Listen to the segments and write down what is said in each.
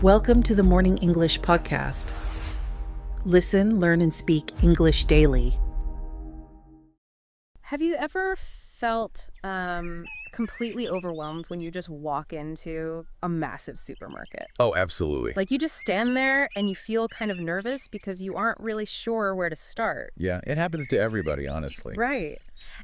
Welcome to the Morning English Podcast. Listen, learn, and speak English daily. Have you ever felt completely overwhelmed when you just walk into a massive supermarket? Oh, absolutely. Like you just stand there and you feel kind of nervous because you aren't really sure where to start. Yeah, it happens to everybody, honestly. Right.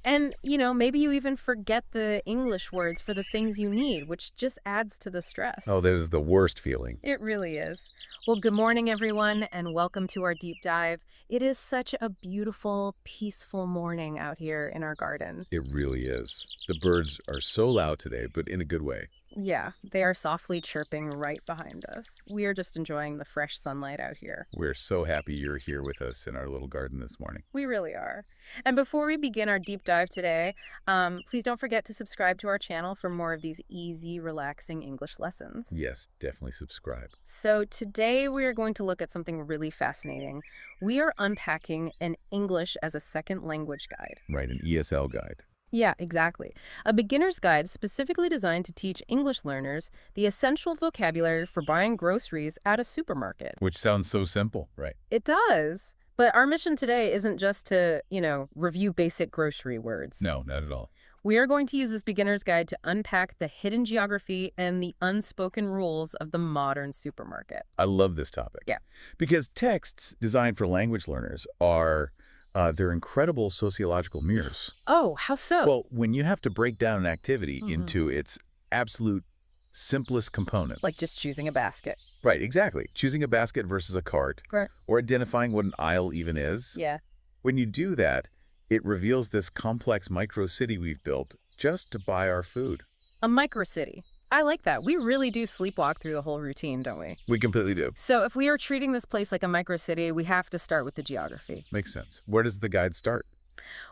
And, maybe you even forget the English words for the things you need, which just adds to the stress. Oh, that is the worst feeling. It really is. Well, good morning, everyone, and welcome to our deep dive. It is such a beautiful, peaceful morning out here in our garden. It really is. The birds are so loud today, but in a good way. Yeah, they are softly chirping right behind us. We are just enjoying the fresh sunlight out here. We're so happy you're here with us in our little garden this morning. We really are. And before we begin our deep dive today, please don't forget to subscribe to our channel for more of these easy, relaxing English lessons. Yes, definitely subscribe. So today we are going to look at something really fascinating. We are unpacking an English as a second language guide. Right, an ESL guide. Yeah, exactly. A beginner's guide specifically designed to teach English learners the essential vocabulary for buying groceries at a supermarket. Which sounds so simple, right? It does. But our mission today isn't just to, review basic grocery words. No, not at all. We are going to use this beginner's guide to unpack the hidden geography and the unspoken rules of the modern supermarket. I love this topic. Yeah. Because texts designed for language learners are... they're incredible sociological mirrors. Oh, how so? Well, when you have to break down an activity into its absolute simplest component. Like just choosing a basket. Right, exactly. Choosing a basket versus a cart. Right. Or identifying what an aisle even is. Yeah. When you do that, it reveals this complex micro-city we've built just to buy our food. A micro-city. I like that. We really do sleepwalk through the whole routine, don't we? We completely do. So if we are treating this place like a micro-city, we have to start with the geography. Makes sense. Where does the guide start?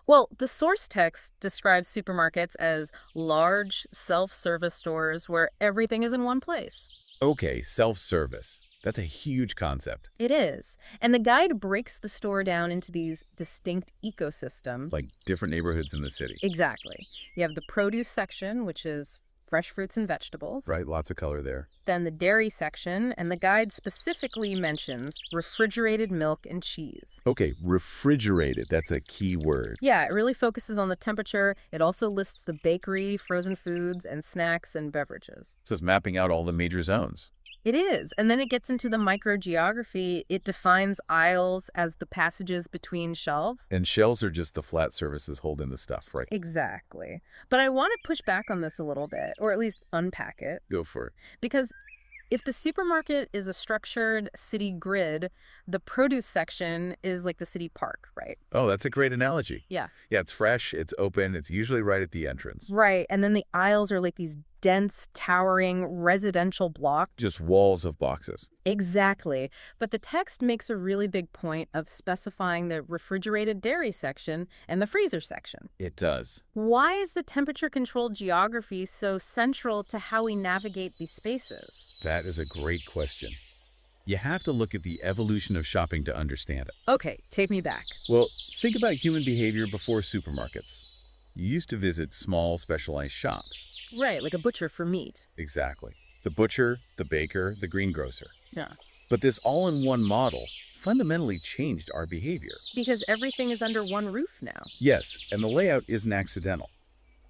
Well, the source text describes supermarkets as large self-service stores where everything is in one place. Okay, self-service. That's a huge concept. It is. And the guide breaks the store down into these distinct ecosystems. Like different neighborhoods in the city. Exactly. You have the produce section, which is fresh fruits and vegetables. Right, lots of color there. Then the dairy section, and the guide specifically mentions refrigerated milk and cheese. Okay, refrigerated. That's a key word. Yeah, it really focuses on the temperature. It also lists the bakery, frozen foods, and snacks and beverages. So it's mapping out all the major zones. It is. And then it gets into the microgeography. It defines aisles as the passages between shelves. And shelves are just the flat surfaces holding the stuff, right? Exactly. But I want to push back on this a little bit, or at least unpack it. Go for it. Because if the supermarket is a structured city grid, the produce section is like the city park, right? Oh, that's a great analogy. Yeah. Yeah, it's fresh, it's open, it's usually right at the entrance. Right. And then the aisles are like these dense, towering residential blocks. Just walls of boxes. Exactly. But the text makes a really big point of specifying the refrigerated dairy section and the freezer section. It does. Why is the temperature-controlled geography so central to how we navigate these spaces? That is a great question. You have to look at the evolution of shopping to understand it. Okay, take me back. Well, think about human behavior before supermarkets. You used to visit small, specialized shops. Right, like a butcher for meat. Exactly. The butcher, the baker, the greengrocer. Yeah. But this all-in-one model fundamentally changed our behavior. Because everything is under one roof now. Yes, and the layout isn't accidental.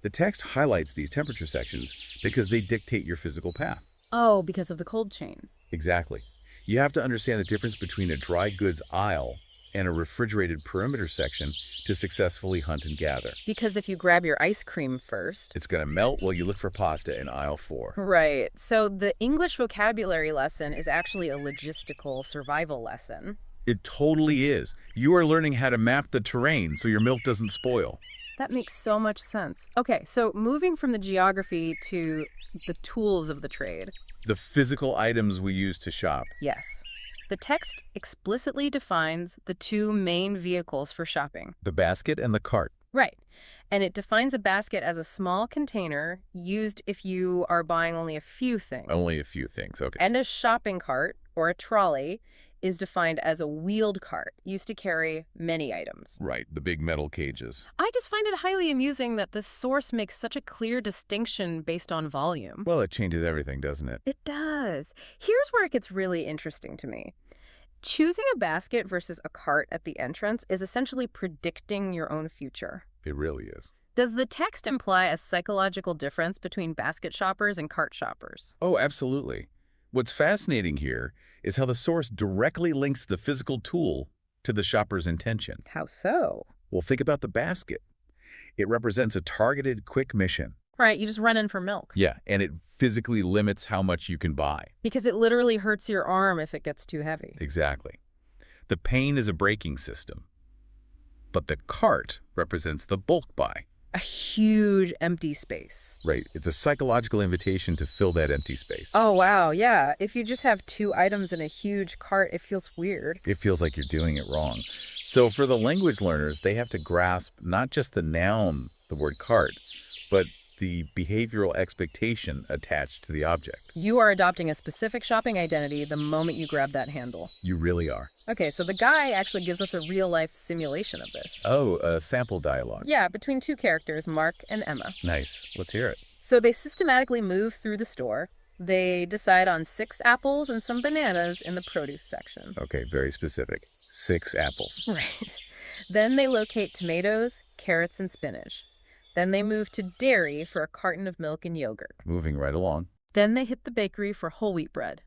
The text highlights these temperature sections because they dictate your physical path. Oh, because of the cold chain. Exactly. You have to understand the difference between a dry goods aisle and a refrigerated perimeter section to successfully hunt and gather. Because if you grab your ice cream first... It's going to melt while you look for pasta in aisle 4. Right. So the English vocabulary lesson is actually a logistical survival lesson. It totally is. You are learning how to map the terrain so your milk doesn't spoil. That makes so much sense. Okay, so moving from the geography to the tools of the trade. The physical items we use to shop. Yes. The text explicitly defines the two main vehicles for shopping. The basket and the cart. Right. And it defines a basket as a small container used if you are buying only a few things. Only a few things, okay. And a shopping cart, or a trolley, is defined as a wheeled cart used to carry many items. Right, the big metal cages. I just find it highly amusing that the source makes such a clear distinction based on volume. Well, it changes everything, doesn't it? It does. Here's where it gets really interesting to me. Choosing a basket versus a cart at the entrance is essentially predicting your own future. It really is. Does the text imply a psychological difference between basket shoppers and cart shoppers? Oh, absolutely. What's fascinating here is how the source directly links the physical tool to the shopper's intention. How so? Well, think about the basket. It represents a targeted, quick mission. Right, you just run in for milk. Yeah, and it physically limits how much you can buy. Because it literally hurts your arm if it gets too heavy. Exactly. The pain is a braking system. But the cart represents the bulk buy. A huge empty space. Right. It's a psychological invitation to fill that empty space. Oh, wow, yeah. If you just have 2 items in a huge cart, it feels weird. It feels like you're doing it wrong. So for the language learners, they have to grasp not just the noun, the word cart, but the behavioral expectation attached to the object. You are adopting a specific shopping identity the moment you grab that handle. You really are. Okay, so the guy actually gives us a real-life simulation of this. Oh, a sample dialogue. Yeah, between 2 characters, Mark and Emma. Nice. Let's hear it. So they systematically move through the store. They decide on 6 apples and some bananas in the produce section. Okay, very specific. 6 apples. Right. Then they locate tomatoes, carrots, and spinach. Then they move to dairy for a carton of milk and yogurt. Moving right along. Then they hit the bakery for whole wheat bread.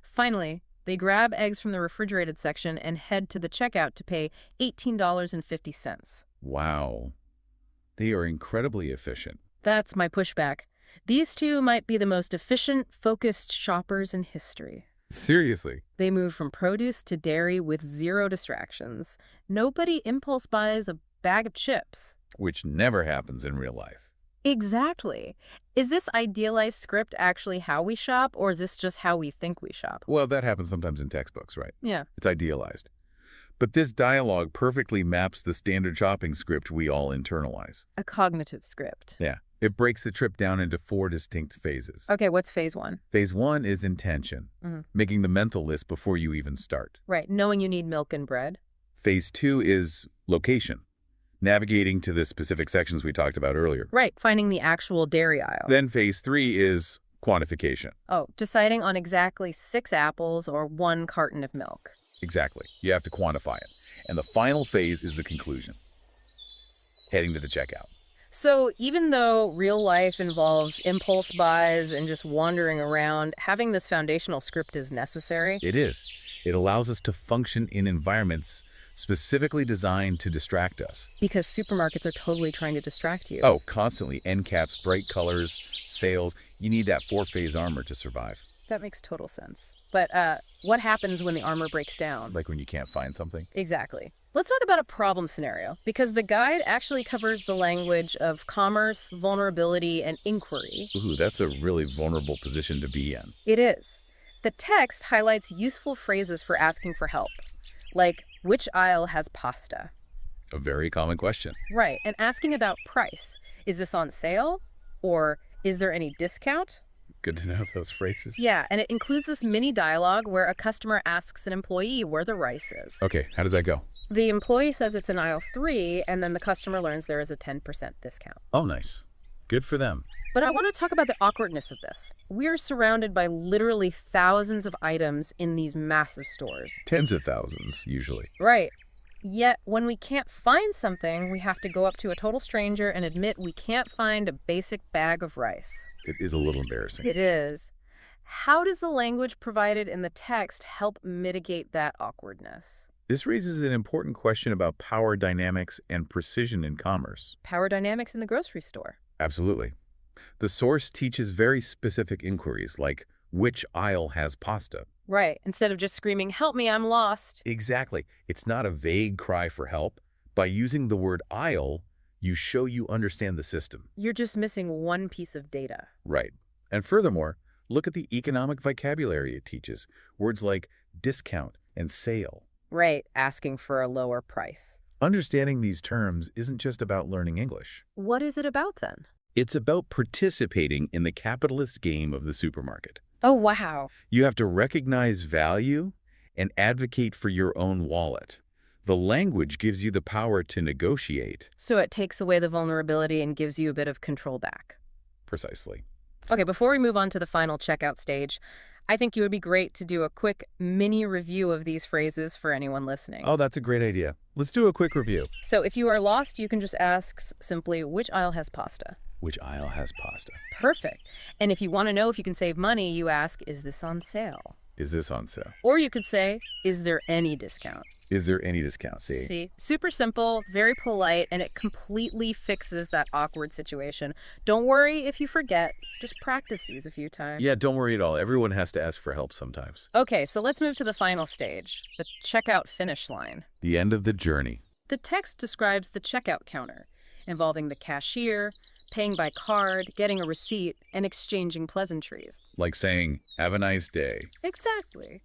Finally, they grab eggs from the refrigerated section and head to the checkout to pay $18.50. Wow. They are incredibly efficient. That's my pushback. These 2 might be the most efficient, focused shoppers in history. Seriously. They move from produce to dairy with 0 distractions. Nobody impulse buys a bag of chips. Which never happens in real life. Exactly. Is this idealized script actually how we shop, or is this just how we think we shop? Well, that happens sometimes in textbooks, right? Yeah. It's idealized. But this dialogue perfectly maps the standard shopping script we all internalize. A cognitive script. Yeah. It breaks the trip down into 4 distinct phases. Okay, what's phase 1? Phase 1 is intention, making the mental list before you even start. Right, knowing you need milk and bread. Phase 2 is location, navigating to the specific sections we talked about earlier. Right, finding the actual dairy aisle. Then phase 3 is quantification. Oh, deciding on exactly 6 apples or 1 carton of milk. Exactly. You have to quantify it. And the final phase is the conclusion, heading to the checkout. So even though real life involves impulse buys and just wandering around, having this foundational script is necessary. It is. It allows us to function in environments specifically designed to distract us. Because supermarkets are totally trying to distract you. Oh, constantly. End caps, bright colors, sales. You need that 4-phase armor to survive. That makes total sense. But what happens when the armor breaks down? Like when you can't find something? Exactly. Let's talk about a problem scenario, because the guide actually covers the language of commerce, vulnerability, and inquiry. Ooh, that's a really vulnerable position to be in. It is. The text highlights useful phrases for asking for help, like, which aisle has pasta? A very common question. Right, and asking about price. Is this on sale? Or is there any discount? Good to know those phrases. Yeah, and it includes this mini dialogue where a customer asks an employee where the rice is. Okay, how does that go? The employee says it's in aisle 3, and then the customer learns there is a 10% discount. Oh, nice. Good for them. But I want to talk about the awkwardness of this. We're surrounded by literally thousands of items in these massive stores. Tens of thousands, usually. Right. Yet, when we can't find something, we have to go up to a total stranger and admit we can't find a basic bag of rice. It is a little embarrassing. It is. How does the language provided in the text help mitigate that awkwardness? This raises an important question about power dynamics and precision in commerce. Power dynamics in the grocery store. Absolutely. The source teaches very specific inquiries, like which aisle has pasta? Right. Instead of just screaming, help me, I'm lost. Exactly. It's not a vague cry for help. By using the word aisle, you show you understand the system. You're just missing one piece of data. Right. And furthermore, look at the economic vocabulary it teaches. Words like discount and sale. Right. Asking for a lower price. Understanding these terms isn't just about learning English. What is it about then? It's about participating in the capitalist game of the supermarket. Oh, wow. You have to recognize value and advocate for your own wallet. The language gives you the power to negotiate. So it takes away the vulnerability and gives you a bit of control back. Precisely. Okay, before we move on to the final checkout stage, I think it would be great to do a quick mini review of these phrases for anyone listening. Oh, that's a great idea. Let's do a quick review. So if you are lost, you can just ask simply, which aisle has pasta? Which aisle has pasta? Perfect. And if you want to know if you can save money, you ask, is this on sale? Is this on sale? Or you could say, is there any discount? Is there any discount? See? Super simple, very polite, and it completely fixes that awkward situation. Don't worry if you forget. Just practice these a few times. Yeah, don't worry at all. Everyone has to ask for help sometimes. Okay, so let's move to the final stage, the checkout finish line. The end of the journey. The text describes the checkout counter, involving the cashier, paying by card, getting a receipt, and exchanging pleasantries. Like saying, have a nice day. Exactly.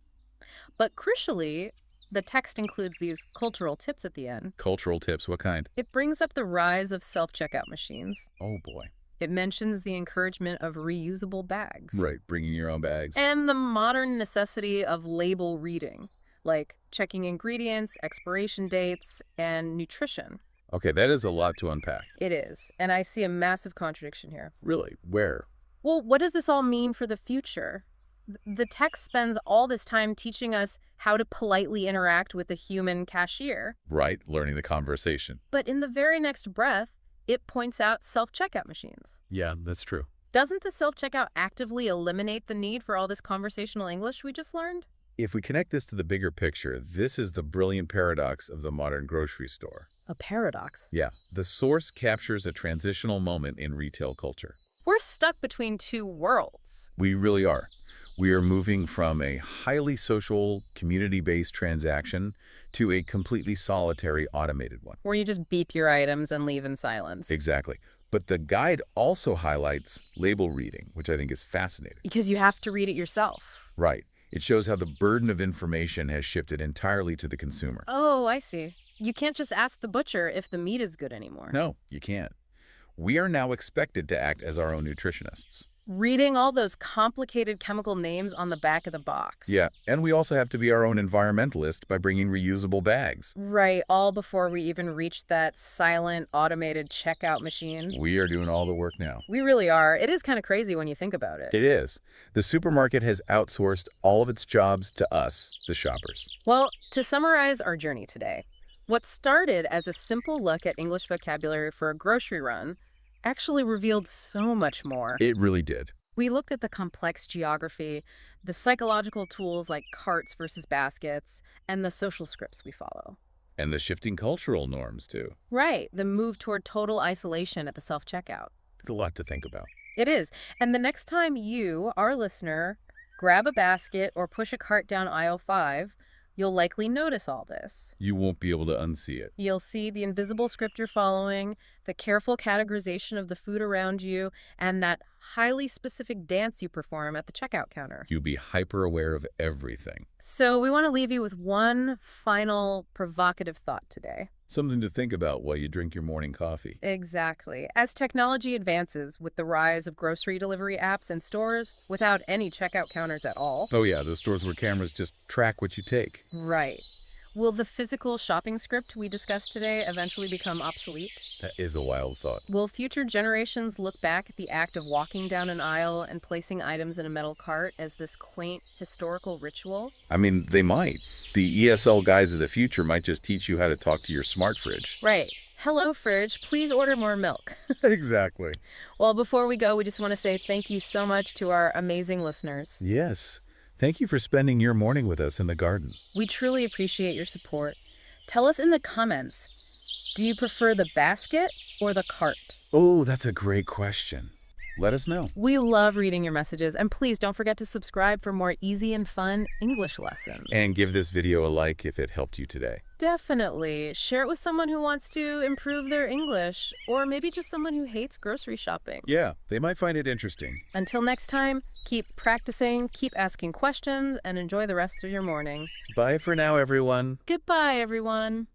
But crucially, the text includes these cultural tips at the end. Cultural tips, what kind? It brings up the rise of self-checkout machines. Oh boy. It mentions the encouragement of reusable bags. Right, bringing your own bags. And the modern necessity of label reading, like checking ingredients, expiration dates, and nutrition. Okay, that is a lot to unpack. It is. And I see a massive contradiction here. Really? Where? Well, what does this all mean for the future? The text spends all this time teaching us how to politely interact with a human cashier. Right, learning the conversation. But in the very next breath, it points out self-checkout machines. Yeah, that's true. Doesn't the self-checkout actively eliminate the need for all this conversational English we just learned? If we connect this to the bigger picture, this is the brilliant paradox of the modern grocery store. A paradox. Yeah, the source captures a transitional moment in retail culture. We're stuck between two worlds. We really are. We are moving from a highly social, community-based transaction to a completely solitary, automated one. Where you just beep your items and leave in silence. Exactly. But the guide also highlights label reading, which I think is fascinating. Because you have to read it yourself. Right. It shows how the burden of information has shifted entirely to the consumer. Oh, I see. You can't just ask the butcher if the meat is good anymore. No, you can't. We are now expected to act as our own nutritionists. Reading all those complicated chemical names on the back of the box. Yeah, and we also have to be our own environmentalist by bringing reusable bags. Right, all before we even reach that silent, automated checkout machine. We are doing all the work now. We really are. It is kind of crazy when you think about it. It is. The supermarket has outsourced all of its jobs to us, the shoppers. Well, to summarize our journey today, what started as a simple look at English vocabulary for a grocery run actually revealed so much more. It really did. We looked at the complex geography, the psychological tools like carts versus baskets, and the social scripts we follow. And the shifting cultural norms, too. Right, the move toward total isolation at the self-checkout. It's a lot to think about. It is. And the next time you, our listener, grab a basket or push a cart down aisle 5, you'll likely notice all this. You won't be able to unsee it. You'll see the invisible script you're following, the careful categorization of the food around you, and that highly specific dance you perform at the checkout counter. You'll be hyper aware of everything. So we want to leave you with one final provocative thought today. Something to think about while you drink your morning coffee. Exactly. As technology advances with the rise of grocery delivery apps and stores without any checkout counters at all. Oh yeah, the stores where cameras just track what you take. Right. Will the physical shopping script we discussed today eventually become obsolete? That is a wild thought. Will future generations look back at the act of walking down an aisle and placing items in a metal cart as this quaint historical ritual? I mean, they might. The ESL guys of the future might just teach you how to talk to your smart fridge. Right. Hello, fridge. Please order more milk. Exactly. Well, before we go, we just want to say thank you so much to our amazing listeners. Yes. Thank you for spending your morning with us in the garden. We truly appreciate your support. Tell us in the comments, do you prefer the basket or the cart? Oh, that's a great question. Let us know. We love reading your messages, and please don't forget to subscribe for more easy and fun English lessons. And give this video a like if it helped you today. Definitely. Share it with someone who wants to improve their English, or maybe just someone who hates grocery shopping. Yeah, they might find it interesting. Until next time, keep practicing, keep asking questions, and enjoy the rest of your morning. Bye for now, everyone. Goodbye, everyone.